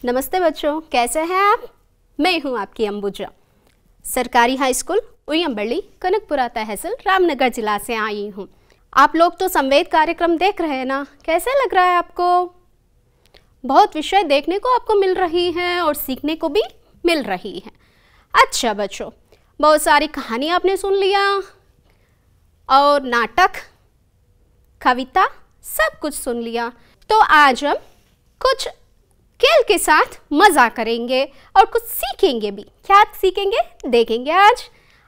नमस्ते बच्चों, कैसे हैं आप? मैं हूं आपकी अंबुजा। सरकारी हाई स्कूल उयंबल्ली, कनकपुरा तहसील, रामनगर जिला से आई हूं। आप लोग तो संवेद कार्यक्रम देख रहे हैं ना, कैसे लग रहा है आपको? बहुत विषय देखने को आपको मिल रही हैं और सीखने को भी मिल रही है। अच्छा बच्चों, बहुत सारी कहानी आपने सुन लिया और नाटक, कविता सब कुछ सुन लिया। तो आज हम कुछ खेल के साथ मज़ा करेंगे और कुछ सीखेंगे भी। क्या सीखेंगे देखेंगे आज।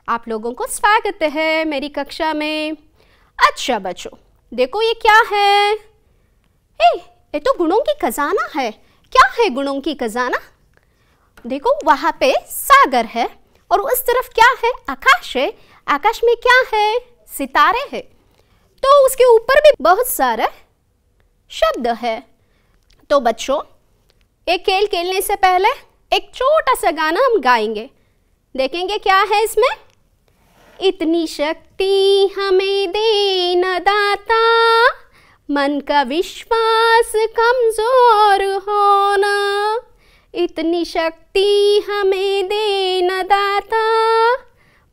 आप लोगों को स्वागत है मेरी कक्षा में। अच्छा बच्चों, देखो ये क्या है? ये तो गुणों की खजाना है। क्या है गुणों की खजाना? देखो वहाँ पे सागर है और उस तरफ क्या है? आकाश है। आकाश में क्या है? सितारे हैं। तो उसके ऊपर भी बहुत सारे शब्द है। तो बच्चों, एक खेल खेलने से पहले एक छोटा सा गाना हम गाएंगे। देखेंगे क्या है इसमें। इतनी शक्ति हमें दे न दाता, मन का विश्वास कमजोर होना। इतनी शक्ति हमें दे न दाता,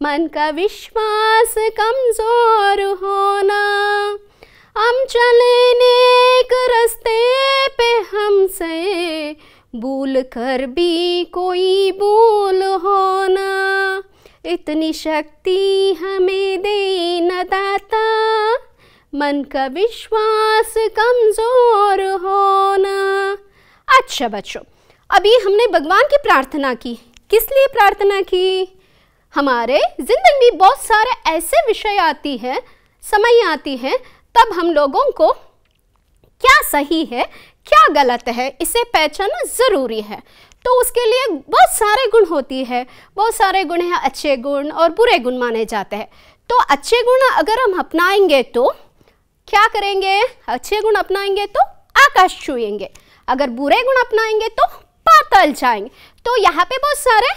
मन का विश्वास कमजोर होना। हम चले नेक रास्ते पे हमसे, भूल कर भी कोई भूल होना। इतनी शक्ति हमें दे न दाता, मन का विश्वास कमजोर होना। अच्छा बच्चों, अभी हमने भगवान की प्रार्थना की। किस लिए प्रार्थना की? हमारे जिंदगी में बहुत सारे ऐसे विषय आती है, समय आती है, तब हम लोगों को क्या सही है क्या गलत है इसे पहचानना ज़रूरी है। तो उसके लिए बहुत सारे गुण होती है। बहुत सारे गुण हैं, अच्छे गुण और बुरे गुण माने जाते हैं। तो अच्छे गुण अगर हम अपनाएंगे तो क्या करेंगे? अच्छे गुण अपनाएंगे तो आकाश छुएंगे, अगर बुरे गुण अपनाएंगे तो पाताल जाएंगे। तो यहाँ पे बहुत सारे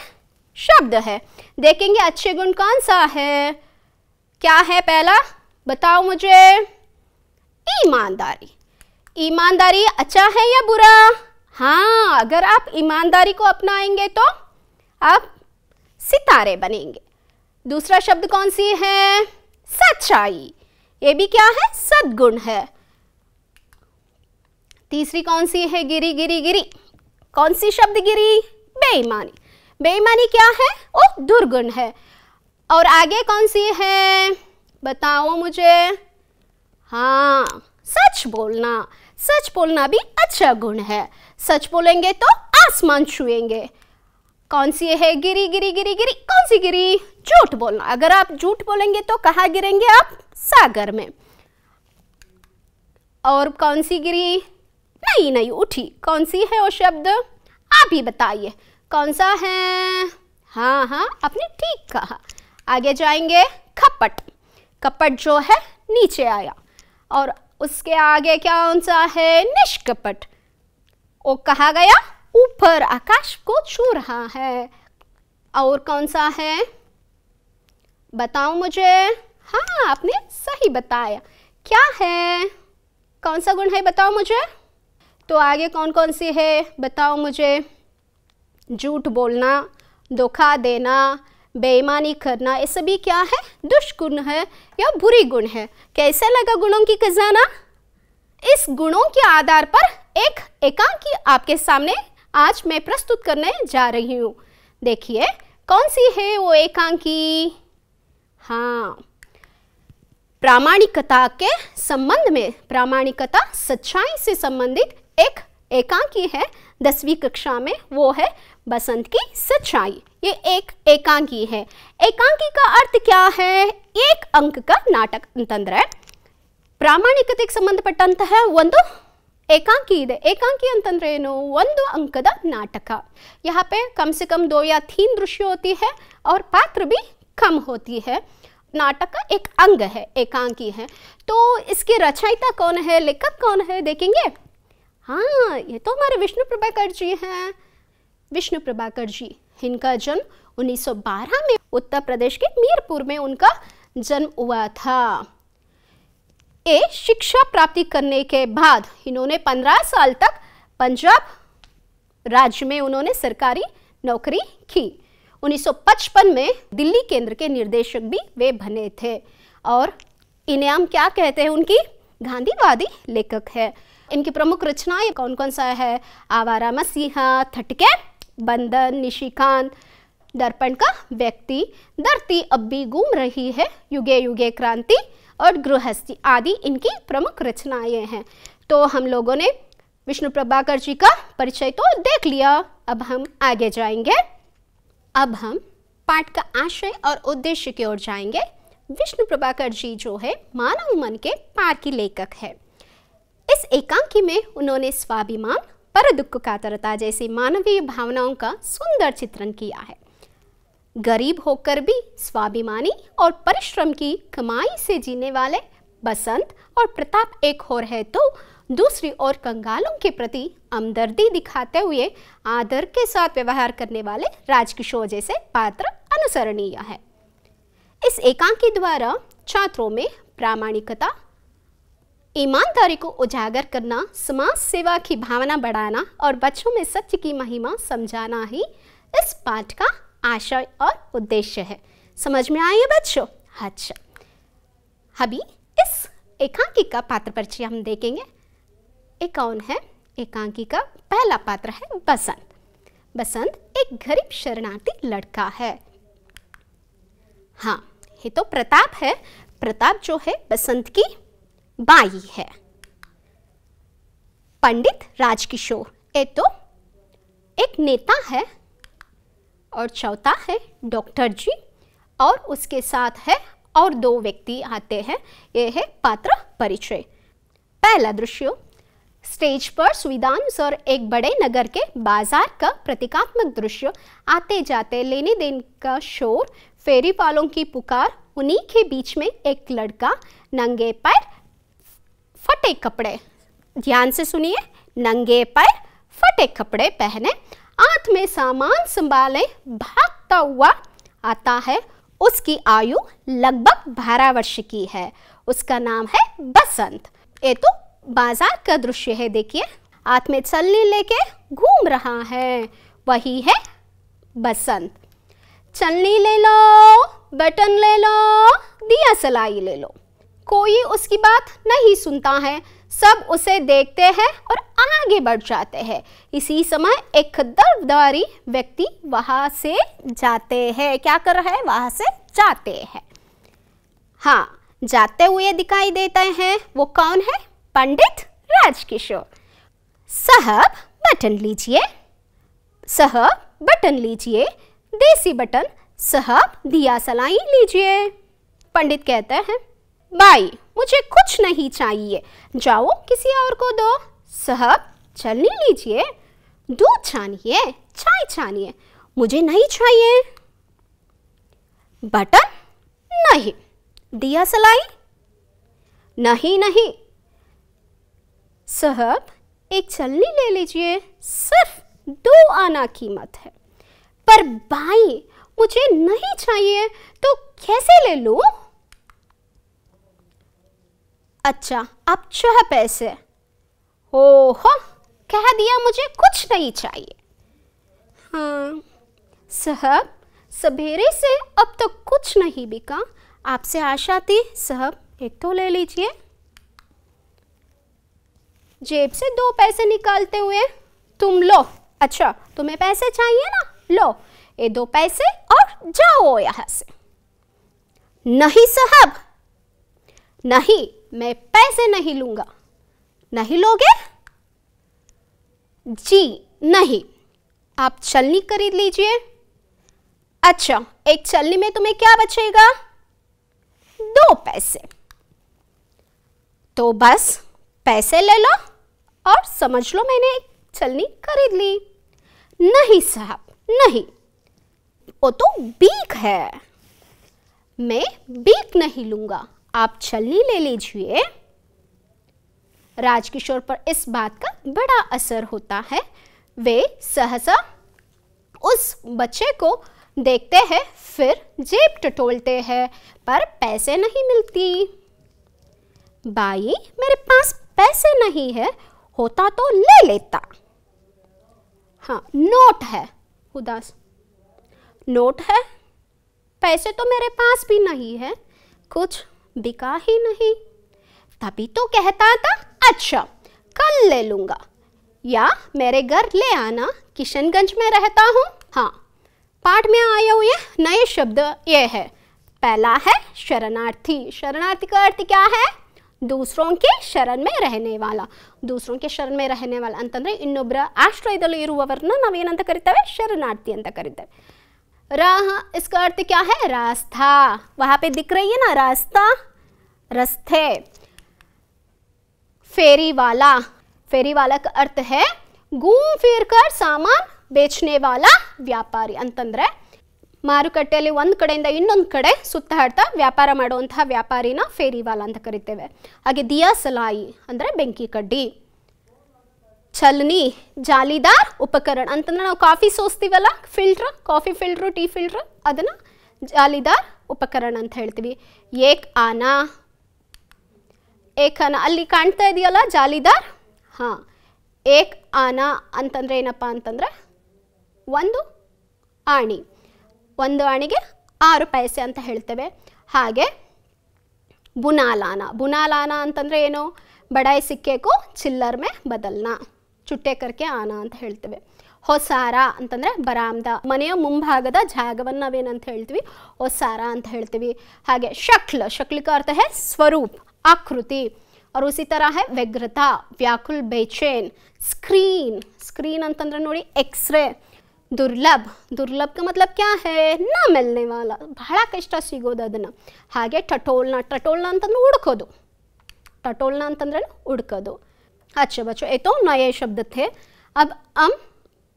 शब्द है। देखेंगे अच्छे गुण कौन सा है। क्या है पहला? बताओ मुझे। ईमानदारी। ईमानदारी अच्छा है या बुरा? हाँ, अगर आप ईमानदारी को अपनाएंगे तो आप सितारे बनेंगे। दूसरा शब्द कौन सी है? सच्चाई। ये भी क्या है? सद्गुण है। तीसरी कौन सी है? गिरी गिरी गिरी। कौन सी शब्द गिरी? बेईमानी। बेईमानी क्या है? वो दुर्गुण है। और आगे कौन सी है? बताओ मुझे। हाँ, सच बोलना। सच बोलना भी अच्छा गुण है। सच बोलेंगे तो आसमान छुएंगे। कौन सी है? गिरी गिरी गिरी गिरी। कौन सी गिरी? झूठ बोलना। अगर आप झूठ बोलेंगे तो कहाँ गिरेंगे आप? सागर में। और कौन सी गिरी? नहीं नहीं, उठी। कौन सी है वो शब्द? आप ही बताइए कौन सा है? हाँ हाँ, आपने ठीक कहा। आगे जाएंगे। कपट। कपट जो है नीचे आया और उसके आगे कौन सा है? निष्कपट। वो कहा गया ऊपर आकाश को छू रहा है। और कौन सा है? बताओ मुझे। हाँ, आपने सही बताया। क्या है? कौन सा गुण है बताओ मुझे। तो आगे कौन कौन सी है बताओ मुझे। झूठ बोलना, धोखा देना, बेईमानी करना, ये सभी क्या है? दुष्गुण है या बुरी गुण है। कैसे लगा गुणों की खजाना? इस गुणों के आधार पर एक एकांकी आपके सामने आज मैं प्रस्तुत करने जा रही हूँ। देखिए कौन सी है वो एकांकी। हाँ, प्रामाणिकता के संबंध में, प्रामाणिकता सच्चाई से संबंधित एक एकांकी है 10वीं कक्षा में, वो है बसंत की सच्चाई। ये एक एकांकी है। एकांकी का अर्थ क्या है? एक अंक का नाटक ಅಂತಂದ್ರೆ ಪ್ರಾಮಾಣಿಕತೆಗೆ ಸಂಬಂಧಪಟ್ಟಂತಹ ಒಂದು एकांकी ಇದೆ। एकांकी ಅಂತಂದ್ರೆ ಏನು? ಒಂದು अंकದ नाटक। यहाँ पे कम से कम 2 या 3 दृश्य होती है और पात्र भी कम होती है। नाटक का एक अंग है, एकांकी है। तो इसकी रचयिता कौन है, लेखक कौन है देखेंगे। हाँ, ये तो हमारे विष्णु प्रभाकर जी हैं। विष्णु प्रभाकर जी, इनका जन्म 1912 में उत्तर प्रदेश के मीरपुर में उनका जन्म हुआ था। ये शिक्षा प्राप्ति करने के बाद इन्होंने 15 साल तक पंजाब राज्य में उन्होंने सरकारी नौकरी की। 1955 में दिल्ली केंद्र के निर्देशक भी वे बने थे। और इन्हें हम क्या कहते हैं? उनकी गांधीवादी लेखक है। इनकी प्रमुख रचनाएं कौन कौन सा है? आवारा मसीहा, थटके, बंधन, निशिकांत, दर्पण का व्यक्ति, धरती अब भी घूम रही है, युगे युगे क्रांति और गृहस्थी आदि इनकी प्रमुख रचनाएं हैं। तो हम लोगों ने विष्णु प्रभाकर जी का परिचय तो देख लिया। अब हम आगे जाएंगे। अब हम पाठ का आशय और उद्देश्य की ओर जाएंगे। विष्णु प्रभाकर जी जो है मानव मन के पार की लेखक है। इस एकांकी में उन्होंने स्वाभिमान, पर दुख कातरता जैसी मानवीय भावनाओं का सुंदर चित्रण किया है। गरीब होकर भी स्वाभिमानी और परिश्रम की कमाई से जीने वाले बसंत और प्रताप एक और है तो दूसरी ओर कंगालों के प्रति हमदर्दी दिखाते हुए आदर के साथ व्यवहार करने वाले राजकिशोर जैसे पात्र अनुसरणीय है। इस एकांकी द्वारा छात्रों में प्रामाणिकता, ईमानदारी को उजागर करना, समाज सेवा की भावना बढ़ाना और बच्चों में सत्य की महिमा समझाना ही इस पाठ का आशय और उद्देश्य है। समझ में आई है बच्चों? अच्छा, अभी इस एकांकी का पात्र परिचय हम देखेंगे। एक कौन है? एकांकी का पहला पात्र है बसंत। बसंत एक गरीब शरणार्थी लड़का है। हाँ, ये तो प्रताप है। प्रताप जो है बसंत की बाई है। पंडित राजकिशोर ये तो एक नेता है। और चौथा है डॉक्टर जी, और उसके साथ है और दो व्यक्ति आते हैं। ये है पात्र परिचय। पहला दृश्य, स्टेज पर सुविधानुसार एक बड़े नगर के बाजार का प्रतीकात्मक दृश्य। आते जाते लेने देने का शोर, फेरी वालों की पुकार, उन्हीं के बीच में एक लड़का नंगे पैर, फटे कपड़े, ध्यान से सुनिए, नंगे पैर, फटे कपड़े पहने, हाथ में सामान संभाले भागता हुआ आता है। उसकी आयु लगभग 12 वर्ष की है। उसका नाम है बसंत। ये तो बाजार का दृश्य है। देखिए, हाथ में छलनी लेके घूम रहा है, वही है बसंत। छलनी ले लो, बटन ले लो, दिया सलाई ले लो, कोई उसकी बात नहीं सुनता है। सब उसे देखते हैं और आगे बढ़ जाते हैं। इसी समय एक दरबारी व्यक्ति वहां से जाते हैं। क्या कर रहा है? वहां से जाते हैं। हाँ, जाते हुए दिखाई देते हैं। वो कौन है? पंडित राजकिशोर। साहब बटन लीजिए, साहब बटन लीजिए, देसी बटन, साहब दिया सलाई लीजिए। पंडित कहते हैं, भाई मुझे कुछ नहीं चाहिए, जाओ किसी और को दो। साहब छलनी लीजिए, दूध छानिए, चाय छानिए, मुझे नहीं चाहिए। बटन नहीं, दिया सलाई नहीं नहीं। साहब एक छलनी ले लीजिए, सिर्फ 2 आना कीमत है। पर भाई मुझे नहीं चाहिए तो कैसे ले लूं? अच्छा, अब 6 पैसे। ओहो, कह दिया मुझे कुछ नहीं चाहिए। हाँ साहब, सवेरे से अब तक कुछ नहीं बिका, आपसे आशा थी। साहब एक तो ले लीजिए। जेब से 2 पैसे निकालते हुए, तुम लो। अच्छा, तुम्हें पैसे चाहिए ना, लो ये 2 पैसे और जाओ यहां से। नहीं साहब, नहीं, मैं पैसे नहीं लूंगा। नहीं लोगे? जी नहीं। आप छलनी खरीद लीजिए। अच्छा, एक छलनी में तुम्हें क्या बचेगा? 2 पैसे। तो बस पैसे ले लो और समझ लो मैंने एक छलनी खरीद ली। नहीं साहब, नहीं, वो तो बीक है, मैं बीक नहीं लूंगा, आप छलनी ले लीजिए। राजकिशोर पर इस बात का बड़ा असर होता है। वे सहसा उस बच्चे को देखते हैं, फिर जेब टटोलते हैं, पर पैसे नहीं मिलती। भाई मेरे पास पैसे नहीं है, होता तो ले लेता। हाँ, नोट है, उदास नोट है, पैसे तो मेरे पास भी नहीं है, कुछ बिका ही नहीं, तभी तो कहता था अच्छा कल ले लूँगा, या मेरे घर ले आना, किशनगंज में रहता हूँ। हाँ, पाठ में आए हुए नए शब्द ये है। पहला है शरणार्थी। शरणार्थी का अर्थ क्या है? दूसरों के शरण में रहने वाला। दूसरों के शरण में रहने वाला ಅಂತಂದ್ರೆ ಇನ್ನೊಬ್ಬರ ಆಶ್ರಯದಲ್ಲಿ ಇರುವವರನ್ನ ನಾವೇನಂತ ಕರೀತೇವೆ? ಶರಣಾರ್ಥಿ ಅಂತ ಕರೀತೇವೆ। राह, इसका अर्थ क्या है? रास्ता। वहां पे दिख रही है ना रास्ता, रस्ते। फेरी वाला, फेरी वाला का अर्थ है घूम फिर कर सामान बेचने वाला व्यापारी ಅಂತಂದ್ರೆ ಮಾರುಕಟ್ಟೆಯಲ್ಲಿ ಒಂದು ಕಡೆಯಿಂದ ಇನ್ನೊಂದು ಕಡೆ ಸುತ್ತಾಡ್ತಾ ವ್ಯಾಪಾರ ಮಾಡುವಂತಹ ವ್ಯಾಪಾರಿನ ಫೇರಿವಾಲ ಅಂತ ಕರಿತೇವೆ। ಹಾಗೆ ದಿಯಾ ಸಲಾಯಿ ಅಂದರೆ ಬೆಂಕಿ ಕಡ್ಡಿ। ಛಲನಿ, ಜಾಲಿದಾರ್ ಉಪಕರಣ ಅಂತಂದ್ರೆ ನಾವು ಕಾಫಿ ಸೋಸ್ತೀವಲ್ಲ, filter, coffee filter, tea filter, ಅದನ್ನು ಜಾಲಿದಾರ್ ಉಪಕರಣ ಅಂತ ಹೇಳ್ತೀವಿ। ಏಕ್ ಆನಾ, ಏಕ್ ಆನಾ ಅಲ್ಲಿ ಕಾಣ್ತಾ ಇದೆಯಲ್ಲ ಜಾಲಿದಾರ್, ಹಾಂ, ಏಕ್ ಆನಾ ಅಂತಂದರೆ ಏನಪ್ಪ ಅಂತಂದರೆ ಒಂದು ಆಣಿ, ಒಂದು ಆಣಿಗೆ 6 ಪೈಸೆ ಅಂತ ಹೇಳ್ತೇವೆ। ಹಾಗೆ ಬುನಾಲಾನ, ಬುನಾಲಾನ ಅಂತಂದರೆ ಏನು? ಬಡಾಯಿ ಸಿಕ್ಕೆಗೂ ಚಿಲ್ಲರ್ ಮೇ ಬದಲ್ನಾ, ಚುಟ್ಟೆ ಕರ್ಕೆ ಆನ ಅಂತ ಹೇಳ್ತೇವೆ। ಹೊಸಾರ ಅಂತಂದರೆ ಬರಾಮ್ದ, ಮನೆಯ ಮುಂಭಾಗದ ಜಾಗವನ್ನು ನಾವೇನಂತ ಹೇಳ್ತೀವಿ? ಹೊಸಾರ ಅಂತ ಹೇಳ್ತೀವಿ। ಹಾಗೆ ಶಕ್ಲ, ಶಕ್ಲ का अर्थ है स्वरूप, आकृति। और उसी तरह है व्यग्रता, व्याकुल, बेचैन। स्क्रीन, स्क्रीन ಅಂತಂದ್ರೆ ನೋಡಿ एक्सरे। दुर्लभ, दुर्लभ का मतलब क्या है? ना मिलने वाला, ಬಹಳ ಕಷ್ಟ ಸಿಗೋದು ಅದನ್ನು। ಹಾಗೆ ಟಟೋಲ್ನ, ಟಟೋಲ್ನ ಅಂತಂದ್ರೆ ಹುಡುಕೋದು, टटोलना ಅಂತಂದ್ರೆ ಹುಡುಕೋದು। अच्छा बच्चों, ये तो नए शब्द थे। अब हम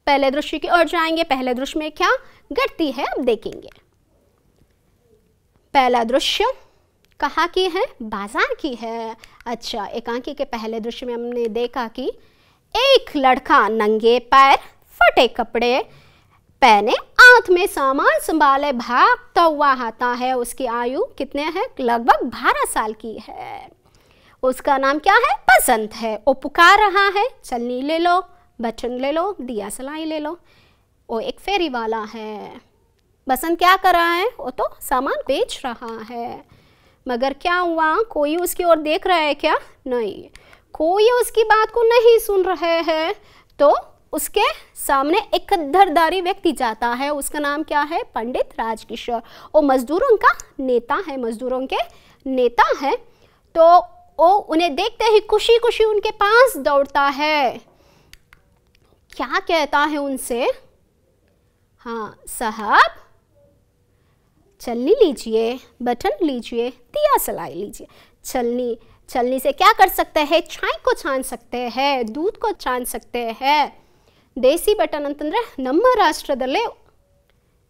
पहले दृश्य की ओर जाएंगे। पहले दृश्य में क्या घटती है अब देखेंगे। पहला दृश्य कहाँ की है? बाजार की है। अच्छा, एकांकी के पहले दृश्य में हमने देखा कि एक लड़का नंगे पैर, फटे कपड़े पहने, हाथ में सामान संभाले भागता हुआ आता है। उसकी आयु कितने है? लगभग 12 साल की है। उसका नाम क्या है? बसंत है। वो पुकार रहा है, चलनी ले लो, बटन ले लो, दिया सलाई ले लो। वो एक फेरी वाला है। बसंत क्या कर रहा है? वो तो सामान बेच रहा है। मगर क्या हुआ? कोई उसकी ओर देख रहा है क्या? नहीं, कोई उसकी बात को नहीं सुन रहे हैं। तो उसके सामने एक खद्दरदारी व्यक्ति जाता है। उसका नाम क्या है? पंडित राजकिशोर। वो मजदूरों का नेता है, मजदूरों के नेता है। तो वो उन्हें देखते ही खुशी खुशी उनके पास दौड़ता है। क्या कहता है उनसे? हाँ साहब, चलनी लीजिए, बटन लीजिए, दिया सलाई लीजिए। चलनी, चलनी से क्या कर सकते हैं? चाय को छान सकते हैं, दूध को छान सकते हैं। ದೇಸಿ ಬಟನ್ ಅಂತಂದರೆ ನಮ್ಮ ರಾಷ್ಟ್ರದಲ್ಲೇ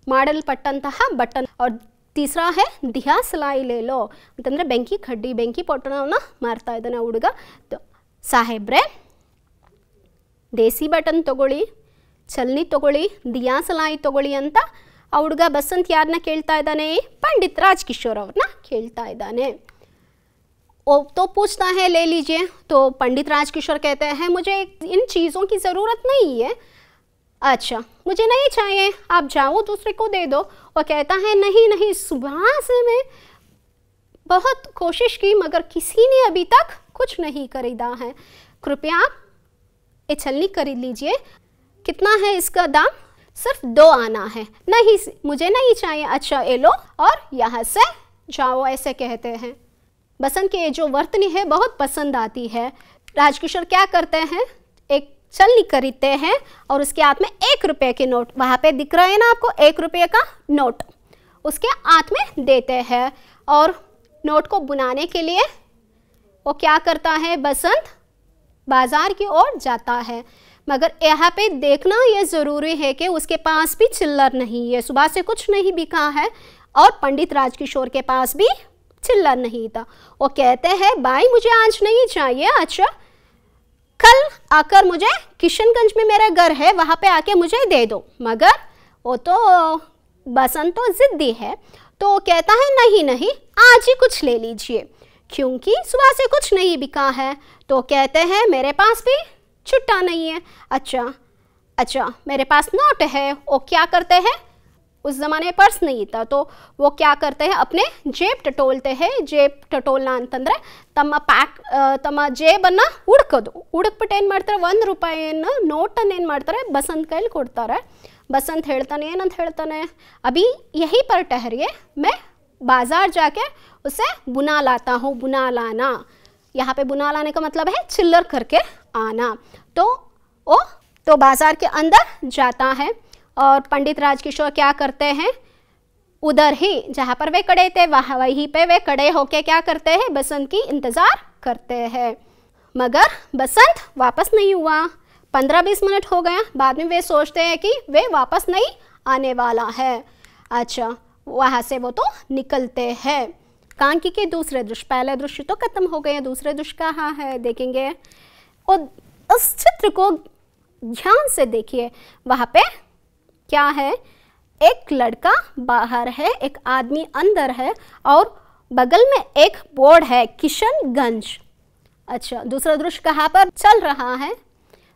ಮಾಡಲ್ಪಟ್ಟಂತಹ ಬಟನ್। और तीसरा है दिया सलाई ले लो ಅಂತಂದರೆ ಬೆಂಕಿ ಕಡ್ಡಿ, ಬೆಂಕಿ ಪೊಟ್ಟಣವನ್ನು ಮಾರ್ತಾ ಇದ್ದಾನೆ ಹುಡುಗ। ಸಾಹೇಬ್ರೆ, ದೇಸಿ ಬಟನ್ ತಗೊಳ್ಳಿ, ಚಲ್ನಿ ತಗೊಳ್ಳಿ, ದಿಯಾ ಸಲಾಯಿ ತಗೊಳ್ಳಿ ಅಂತ ಆ ಹುಡುಗ ಬಸಂತ್ ಯಾರನ್ನ ಕೇಳ್ತಾ ಇದ್ದಾನೆ? पंडित राजकिशोर ಅವ್ರನ್ನ ಕೇಳ್ತಾ ಇದ್ದಾನೆ। वो तो पूछता है ले लीजिए। तो पंडित राजकिशोर कहते हैं मुझे इन चीज़ों की ज़रूरत नहीं है। अच्छा, मुझे नहीं चाहिए, आप जाओ दूसरे को दे दो। वो कहता है नहीं नहीं, सुबह से मैं बहुत कोशिश की मगर किसी ने अभी तक कुछ नहीं खरीदा है। कृपया ये छलनी खरीद लीजिए। कितना है इसका दाम? सिर्फ 2 आना है। नहीं, मुझे नहीं चाहिए। अच्छा ये लो और यहाँ से जाओ, ऐसे कहते हैं। बसंत की ये जो वर्तनी है बहुत पसंद आती है। राजकिशोर क्या करते हैं? एक छलनी खरीदते हैं और उसके हाथ में 1 रुपये के नोट, वहाँ पे दिख रहा है ना आपको 1 रुपये का नोट, उसके हाथ में देते हैं। और नोट को बुनाने के लिए वो क्या करता है? बसंत बाजार की ओर जाता है। मगर यहाँ पे देखना ये ज़रूरी है कि उसके पास भी चिल्लर नहीं है, सुबह से कुछ नहीं बिका है। और पंडित राजकिशोर के पास भी चिल्लर नहीं था। वो कहते हैं भाई मुझे आज नहीं चाहिए, अच्छा कल आकर मुझे किशनगंज में मेरा घर है, वहाँ पे आके मुझे दे दो। मगर वो तो बसंत तो ज़िद्दी है, तो वो कहता है नहीं नहीं, आज ही कुछ ले लीजिए क्योंकि सुबह से कुछ नहीं बिका है। तो कहते हैं मेरे पास भी छुट्टा नहीं है। अच्छा अच्छा, मेरे पास नोट है। वो क्या करते हैं, उस ज़माने में पर्स नहीं था, तो वो क्या करते हैं, अपने जेब टटोलते हैं। जेब टटोलना ಅಂತಂದ್ರೆ ತಮ್ಮ ಜೇಬನ್ನು ಹುಡುಕೋದು. ಹುಡುಕ್ಬಿಟ್ಟು ಏನು ಮಾಡ್ತಾರೆ, 1 ರೂಪಾಯಿನ ನೋಟನ್ನು ಏನು ಮಾಡ್ತಾರೆ, ಬಸಂತ್ ಕೈಲಿ ಕೊಡ್ತಾರೆ. बसंत ಹೇಳ್ತಾನೆ, ಏನಂತ ಹೇಳ್ತಾನೆ, अभी यहीं पर ठहरिए, मैं बाज़ार जाके उसे बुना लाता हूँ. बुना लाना, यहाँ पे बुना लाने का मतलब है चिल्लर करके आना. तो वो तो बाज़ार के अंदर जाता है और पंडित राजकिशोर क्या करते हैं, उधर ही जहाँ पर वे खड़े थे वहीं पे वे खड़े होके क्या करते हैं, बसंत की इंतज़ार करते हैं. मगर बसंत वापस नहीं हुआ. 15-20 मिनट हो गया. बाद में वे सोचते हैं कि वे वापस नहीं आने वाला है. अच्छा, वहाँ से वो तो निकलते हैं. कांकी के दूसरे दृश्य, पहले दृश्य तो खत्म हो गए, दूसरे दृश्य कहाँ है देखेंगे. और उस चित्र को ध्यान से देखिए. वहाँ पे क्या है, एक लड़का बाहर है, एक आदमी अंदर है और बगल में एक बोर्ड है, किशनगंज. अच्छा, दूसरा दृश्य कहाँ पर चल रहा है,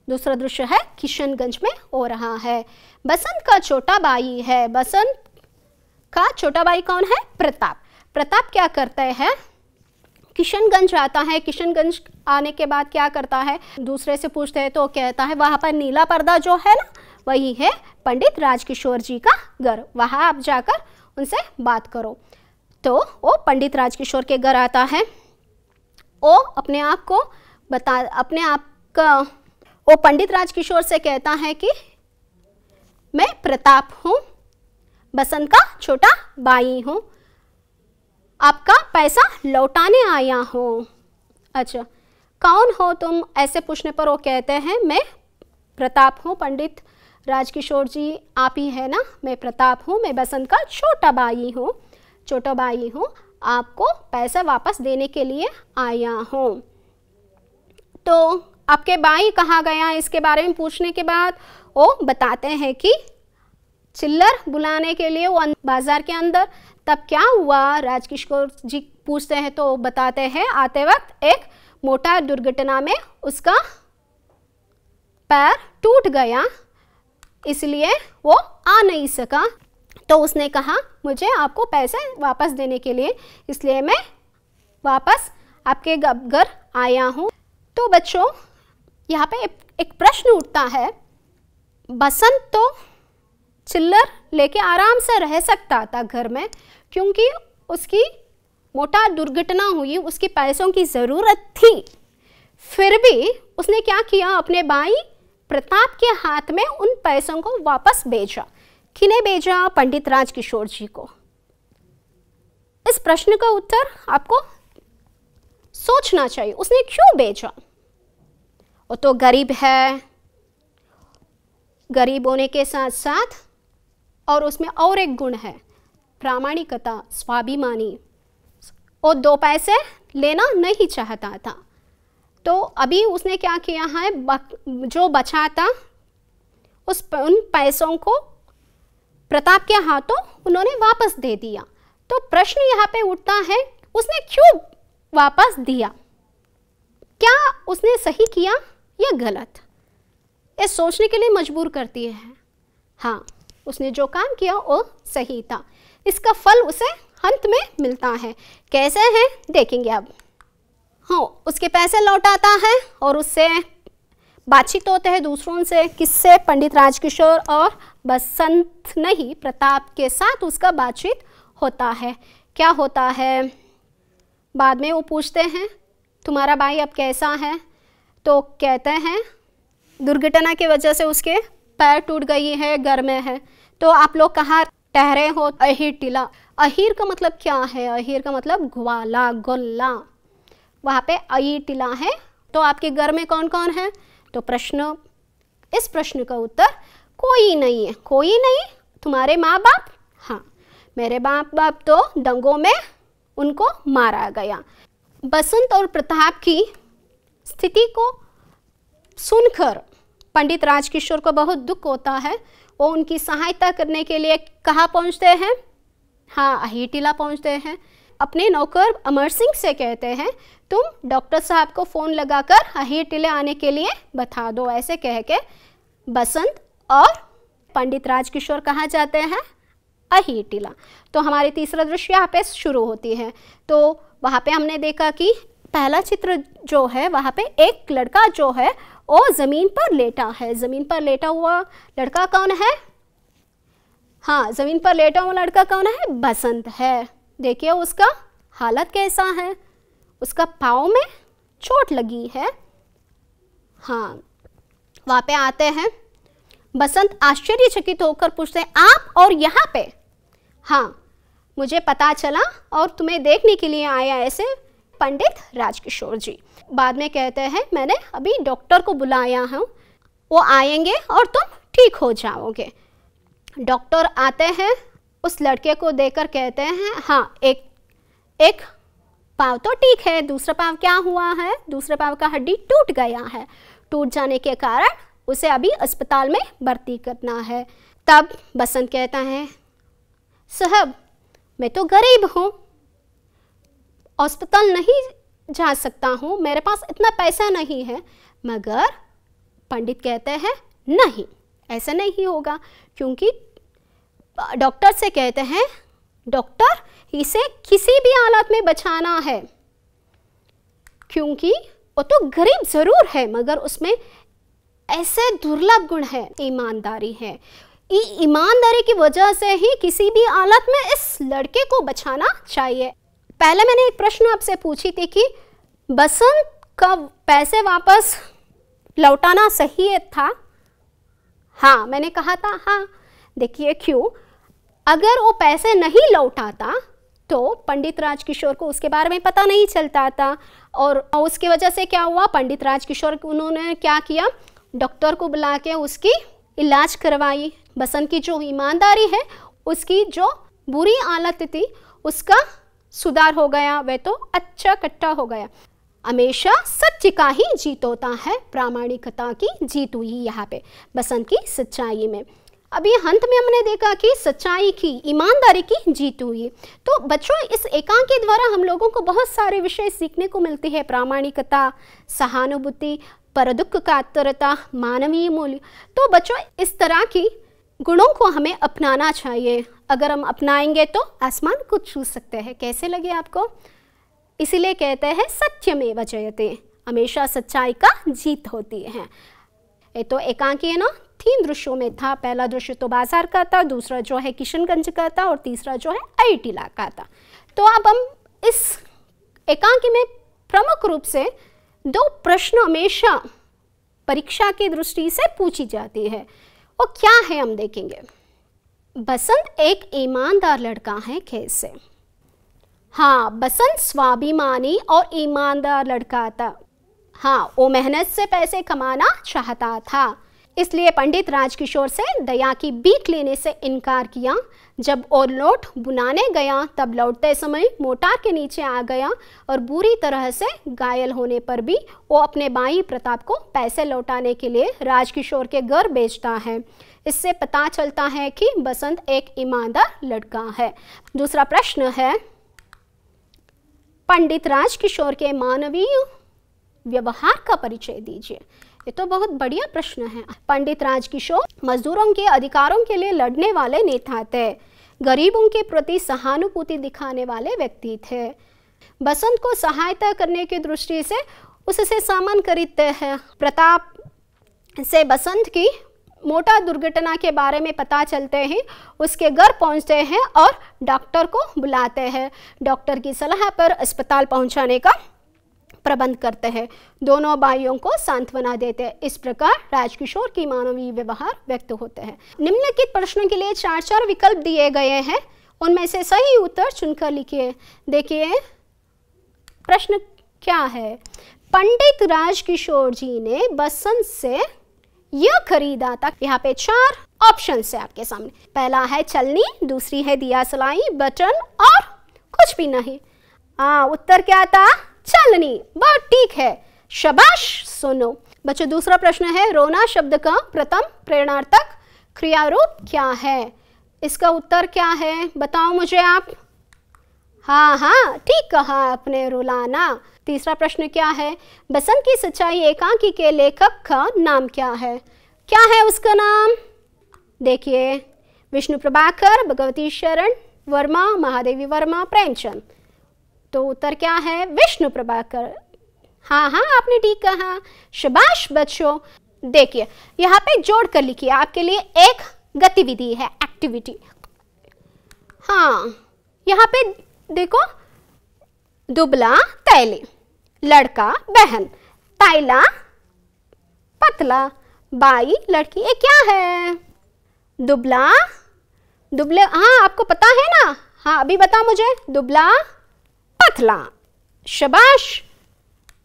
दूसरा दृश्य है किशनगंज में हो रहा है. बसंत का छोटा भाई है. बसंत का छोटा भाई कौन है, प्रताप. प्रताप क्या करते हैं, किशनगंज आता है. किशनगंज आने के बाद क्या करता है, दूसरे से पूछते हैं तो कहता है वहाँ पर नीला पर्दा जो है ना, वही है पंडित राजकिशोर जी का घर, वहाँ आप जाकर उनसे बात करो. तो वो पंडित राजकिशोर के घर आता है. वो अपने आप का वो पंडित राजकिशोर से कहता है कि मैं प्रताप हूँ, बसंत का छोटा भाई हूँ, आपका पैसा लौटाने आया हूँ. अच्छा, कौन हो तुम, ऐसे पूछने पर वो कहते हैं मैं प्रताप हूँ. पंडित राजकिशोर जी आप ही है ना, मैं प्रताप हूँ, मैं बसंत का छोटा भाई हूँ, आपको पैसा वापस देने के लिए आया हूँ. तो आपके भाई कहाँ गया, इसके बारे में पूछने के बाद वो बताते हैं कि चिल्लर बुलाने के लिए वो बाज़ार के अंदर. तब क्या हुआ, राजकिशोर जी पूछते हैं तो बताते हैं आते वक्त एक मोटर दुर्घटना में उसका पैर टूट गया, इसलिए वो आ नहीं सका. तो उसने कहा मुझे आपको पैसे वापस देने के लिए, इसलिए मैं वापस आपके घर आया हूँ. तो बच्चों, यहाँ पे एक प्रश्न उठता है, बसंत तो चिल्लर लेके आराम से रह सकता था घर में, क्योंकि उसकी मोटा दुर्घटना हुई, उसकी पैसों की ज़रूरत थी. फिर भी उसने क्या किया, अपने भाई प्रताप के हाथ में उन पैसों को वापस भेजा. किन्हें भेजा, पंडित राजकिशोर जी को. इस प्रश्न का उत्तर आपको सोचना चाहिए, उसने क्यों भेजा. वो तो गरीब है, गरीब होने के साथ साथ और उसमें और एक गुण है, प्रामाणिकता, स्वाभिमानी. वो 2 पैसे लेना नहीं चाहता था. तो अभी उसने क्या किया है, जो बचा था उन पैसों को प्रताप के हाथों उन्होंने वापस दे दिया. तो प्रश्न यहाँ पे उठता है, उसने क्यों वापस दिया, क्या उसने सही किया या गलत. ये सोचने के लिए मजबूर करती है. हाँ, उसने जो काम किया वो सही था, इसका फल उसे अंत में मिलता है. कैसे है देखेंगे अब. हाँ, उसके पैसे लौटाता है और उससे बातचीत होते हैं दूसरों से. किससे, पंडित राजकिशोर और बसंत नहीं, प्रताप के साथ उसका बातचीत होता है. क्या होता है, बाद में वो पूछते हैं तुम्हारा भाई अब कैसा है. तो कहते हैं दुर्घटना की वजह से उसके पैर टूट गई है, घर में है. तो आप लोग कहाँ ठहरे हो, अहीर टीला. अहीर का मतलब क्या है, अहीर का मतलब ग्वाला, गोल्ला. वहाँ पे अहीर टीला है. तो आपके घर में कौन कौन है, तो इस प्रश्न का उत्तर कोई नहीं है. कोई नहीं, तुम्हारे माँ बाप. हाँ, मेरे माँ बाप तो दंगों में उनको मारा गया. बसंत और प्रताप की स्थिति को सुनकर पंडित राजकिशोर को बहुत दुख होता है. वो उनकी सहायता करने के लिए कहाँ पहुँचते हैं, हाँ, अहीर टीला पहुँचते हैं. अपने नौकर अमर सिंह से कहते हैं तुम डॉक्टर साहब को फ़ोन लगाकर अहीर टीले आने के लिए बता दो. ऐसे कह के बसंत और पंडित राजकिशोर कहाँ जाते हैं? अहिटिला। तो हमारी तीसरा दृश्य यहाँ पे शुरू होती है। तो वहाँ पे हमने देखा कि पहला चित्र जो है वहाँ पे एक लड़का जो है वो ज़मीन पर लेटा है। ज़मीन पर लेटा हुआ लड़का कौन है? हाँ, ज़मीन पर लेटा हुआ लड़का कौन है? बसंत है। देखिए उसका हालत कैसा है, उसका पाँव में चोट लगी है। हाँ, वहाँ पे आते हैं। बसंत आश्चर्यचकित होकर पूछते हैं, आप और यहाँ पे? हाँ, मुझे पता चला और तुम्हें देखने के लिए आया ऐसे पंडित राजकिशोर जी। बाद में कहते हैं मैंने अभी डॉक्टर को बुलाया हूँ, वो आएंगे और तुम ठीक हो जाओगे। डॉक्टर आते हैं, उस लड़के को देखकर कहते हैं हाँ, एक पाँव तो ठीक है, दूसरा पाँव क्या हुआ है? दूसरे पाँव का हड्डी टूट गया है। टूट जाने के कारण उसे अभी अस्पताल में भर्ती करना है। तब बसंत कहता है साहब मैं तो गरीब हूँ, अस्पताल नहीं जा सकता हूँ, मेरे पास इतना पैसा नहीं है। मगर पंडित कहते हैं नहीं, ऐसा नहीं होगा, क्योंकि डॉक्टर से कहते हैं डॉक्टर इसे किसी भी हालत में बचाना है, क्योंकि वो तो गरीब ज़रूर है मगर उसमें ऐसे दुर्लभ गुण है, ईमानदारी है। ईमानदारी की वजह से ही किसी भी हालत में इस लड़के को बचाना चाहिए। पहले मैंने एक प्रश्न आपसे पूछी थी कि बसंत का पैसे वापस लौटाना सही था? हाँ, मैंने कहा था हाँ। देखिए क्यों, अगर वो पैसे नहीं लौटाता तो पंडित राजकिशोर को उसके बारे में पता नहीं चलता था, और उसकी वजह से क्या हुआ, पंडित राजकिशोर उन्होंने क्या किया, डॉक्टर को बुला के उसकी इलाज करवाई। बसंत की जो ईमानदारी है, उसकी जो बुरी हालत थी उसका सुधार हो गया, वह तो अच्छा कट्टा हो गया। हमेशा सत्य का ही जीत होता है, प्रामाणिकता की जीत हुई यहाँ पे बसंत की सच्चाई में। अभी अंत में हमने देखा कि सच्चाई की, ईमानदारी की जीत हुई। तो बच्चों, इस एकांकी द्वारा हम लोगों को बहुत सारे विषय सीखने को मिलती है। प्रामाणिकता, सहानुभूति, परदुख कातरता, मानवीय मूल्य। तो बच्चों, इस तरह की गुणों को हमें अपनाना चाहिए। अगर हम अपनाएंगे तो आसमान को छू सकते हैं। कैसे लगे आपको? इसीलिए कहते हैं सत्यमेव जयते, हमेशा सच्चाई का जीत होती है। ये तो एकांकी है ना, 3 दृश्यों में था। पहला दृश्य तो बाजार का था, दूसरा जो है किशनगंज का था, और तीसरा जो है अहिटिला का था। तो अब हम इस एकांकी में प्रमुख रूप से 2 प्रश्न हमेशा परीक्षा की दृष्टि से पूछी जाती है। वो क्या है हम देखेंगे। बसंत एक ईमानदार लड़का है कैसे? हाँ, बसंत स्वाभिमानी और ईमानदार लड़का था। हाँ, वो मेहनत से पैसे कमाना चाहता था, इसलिए पंडित राजकिशोर से दया की भीख लेने से इनकार किया। जब वो नोट बुनाने गया तब लौटते समय मोटार के नीचे आ गया और बुरी तरह से घायल होने पर भी वो अपने भाई प्रताप को पैसे लौटाने के लिए राजकिशोर के घर भेजता है। इससे पता चलता है कि बसंत एक ईमानदार लड़का है। दूसरा प्रश्न है, पंडित राजकिशोर के मानवीय व्यवहार का परिचय दीजिए। ये तो बहुत बढ़िया प्रश्न है। पंडित राजकिशोर मजदूरों के अधिकारों के लिए लड़ने वाले नेता थे, गरीबों के प्रति सहानुभूति दिखाने वाले व्यक्ति थे। बसंत को सहायता करने की दृष्टि से उससे सामान खरीदते हैं। प्रताप से बसंत की मोटर दुर्घटना के बारे में पता चलते हैं, उसके घर पहुंचते हैं और डॉक्टर को बुलाते हैं। डॉक्टर की सलाह पर अस्पताल पहुंचाने का प्रबंध करते हैं। दोनों भाइयों को सांत्वना देते हैं। इस प्रकार राजकिशोर की मानवीय व्यवहार व्यक्त होते हैं। निम्नलिखित प्रश्नों के लिए 4 विकल्प दिए गए हैं, उनमें से सही उत्तर चुनकर लिखिए। देखिए प्रश्न क्या है। पंडित राजकिशोर जी ने बसंत से यह खरीदा था। यहाँ पे 4 ऑप्शन है आपके सामने। पहला है चलनी, दूसरी है दिया सलाई, बटन और कुछ भी नहीं। उत्तर क्या था? चलनी। बहुत ठीक है, शाबाश सुनो बच्चों। दूसरा प्रश्न है, रोना शब्द का प्रथम प्रेरणार्थक क्रिया रूप क्या है? इसका उत्तर क्या है बताओ मुझे आप। हाँ, ठीक कहा आपने, रुलाना। तीसरा प्रश्न क्या है, बसंत की सच्चाई एकांकी के लेखक का नाम क्या है? क्या है उसका नाम? देखिए, विष्णु प्रभाकर, भगवती शरण वर्मा, महादेवी वर्मा, प्रेमचंद। तो उत्तर क्या है? विष्णु प्रभाकर। हाँ हाँ, आपने ठीक कहा, शाबाश बच्चों। देखिए यहाँ पे जोड़ कर लिखिए, आपके लिए एक गतिविधि है, एक्टिविटी। हाँ, यहाँ पे देखो, दुबला तैली, लड़का बहन, तैला पतला, बाई लड़की। ये क्या है? दुबला, दुबले, हाँ आपको पता है ना? हाँ अभी बता मुझे। दुबला पतला, शाबाश।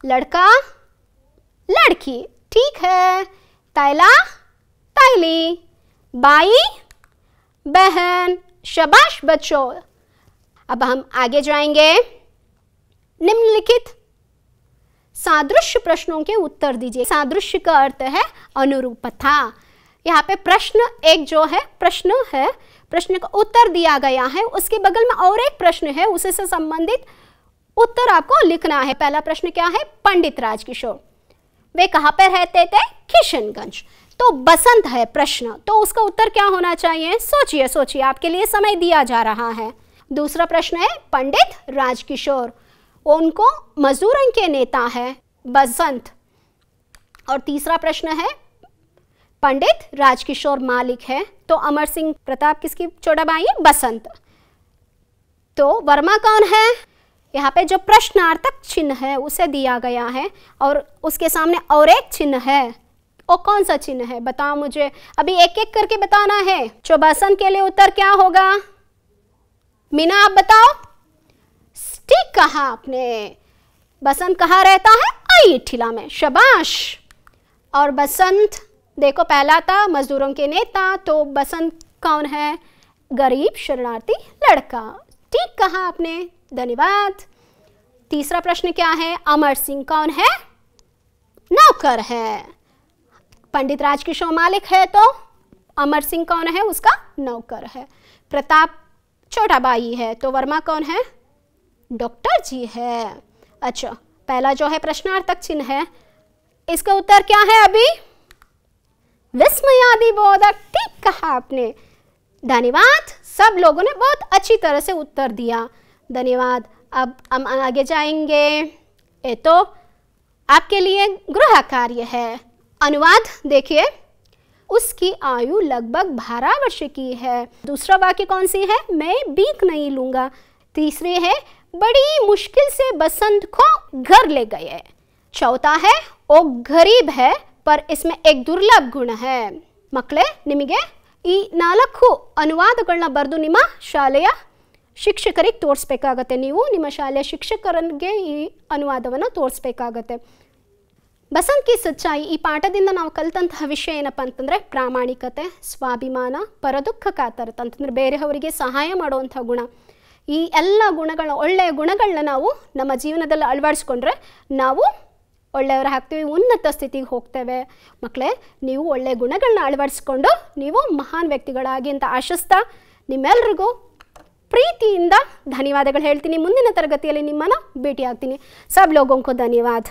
लड़का लड़की, ठीक है। तैला तैली, बाई बहन, शाबाश बच्चों। अब हम आगे जाएंगे। निम्नलिखित सादृश्य प्रश्नों के उत्तर दीजिए। सादृश्य का अर्थ है अनुरूपता। यहाँ पे प्रश्न एक जो है, प्रश्न है, प्रश्न का उत्तर दिया गया है, उसके बगल में और एक प्रश्न है, उसी से संबंधित उत्तर आपको लिखना है। पहला प्रश्न क्या है? पंडित राजकिशोर वे कहाँ पर रहते थे? किशनगंज। तो बसंत है प्रश्न, तो उसका उत्तर क्या होना चाहिए? सोचिए सोचिए, आपके लिए समय दिया जा रहा है। दूसरा प्रश्न है पंडित राजकिशोर, उनको मजदूरों के नेता है बसंत। और तीसरा प्रश्न है पंडित राजकिशोर मालिक है, तो अमर सिंह प्रताप किसकी छोटा भाई है? बसंत। तो वर्मा कौन है? यहाँ पे जो प्रश्नार्थक चिन्ह है उसे दिया गया है और उसके सामने और एक चिन्ह है, वो कौन सा चिन्ह है? बताओ मुझे, अभी एक एक करके बताना है। जो बसंत के लिए उत्तर क्या होगा? मीना आप बताओ। ठीक कहा आपने, बसंत कहाँ रहता है? अयोध्या में, शाबाश। और बसंत देखो पहला था मजदूरों के नेता, तो बसंत कौन है? गरीब शरणार्थी लड़का। ठीक कहा आपने, धन्यवाद। तीसरा प्रश्न क्या है? अमर सिंह कौन है? नौकर है। पंडित राजकिशोर मालिक है, तो अमर सिंह कौन है? उसका नौकर है। प्रताप छोटा भाई है, तो वर्मा कौन है? डॉक्टर जी है। अच्छा, पहला जो है प्रश्नार्थक चिन्ह है, इसका उत्तर क्या है? अभी विस्मयादि बोधक। ठीक कहा आपने, धन्यवाद। सब लोगों ने बहुत अच्छी तरह से उत्तर दिया, धन्यवाद। अब हम आगे जाएंगे। ये तो आपके लिए गृह कार्य है। अनुवाद देखिए, उसकी आयु लगभग 12 वर्ष की है। दूसरा वाक्य कौन सी है? मैं भीख नहीं लूंगा। तीसरी है बड़ी मुश्किल से बसंत को घर ले गए। चौथा है वो गरीब है, पर इसमें एक दुर्लभ गुण है। मಕ್ಕಳೇ, ನಿಮಗೆ ಈ 4 ಅನುವಾದಗಳನ್ನ ಬರೆದು ನಿಮ್ಮ ಶಾಲೆಯ ಶಿಕ್ಷಕರಿಗೆ ತೋರಿಸಬೇಕಾಗುತ್ತೆ. ನೀವು ನಿಮ್ಮ ಶಾಲೆಯ ಶಿಕ್ಷಕರಿಗೆ ಈ ಅನುವಾದವನ್ನು ತೋರಿಸಬೇಕಾಗುತ್ತೆ. ಬಸಂತ್ ಕಿ ಸಚ್ಚಾಯಿ ಈ ಪಾಠದಿಂದ ನಾವು ಕಲಿತಂತಹ ವಿಷಯ ಏನಪ್ಪ ಅಂತಂದರೆ ಪ್ರಾಮಾಣಿಕತೆ, ಸ್ವಾಭಿಮಾನ, ಪರದುಃಖ ಕಾತರತೆ ಅಂತಂದರೆ ಬೇರೆಯವರಿಗೆ ಸಹಾಯ ಮಾಡುವಂಥ ಗುಣ. ಈ ಎಲ್ಲ ಗುಣಗಳ ಒಳ್ಳೆಯ ಗುಣಗಳನ್ನ ನಾವು ನಮ್ಮ ಜೀವನದಲ್ಲಿ ಅಳವಡಿಸ್ಕೊಂಡ್ರೆ ನಾವು ಒಳ್ಳೆಯವರಾಗ್ತೀವಿ, ಉನ್ನತ ಸ್ಥಿತಿಗೆ ಹೋಗ್ತೇವೆ. ಮಕ್ಕಳೇ, ನೀವು ಒಳ್ಳೆಯ ಗುಣಗಳನ್ನ ಅಳವಡಿಸ್ಕೊಂಡು ನೀವು ಮಹಾನ್ ವ್ಯಕ್ತಿಗಳಾಗಿ ಅಂತ ಆಶಿಸ್ತಾ ನಿಮ್ಮೆಲ್ರಿಗೂ ಪ್ರೀತಿಯಿಂದ ಧನ್ಯವಾದಗಳು ಹೇಳ್ತೀನಿ. ಮುಂದಿನ ತರಗತಿಯಲ್ಲಿ ನಿಮ್ಮನ್ನು ಭೇಟಿ ಆಗ್ತೀನಿ. ಸಬ್ ಲೋಗೋं को धन्यवाद।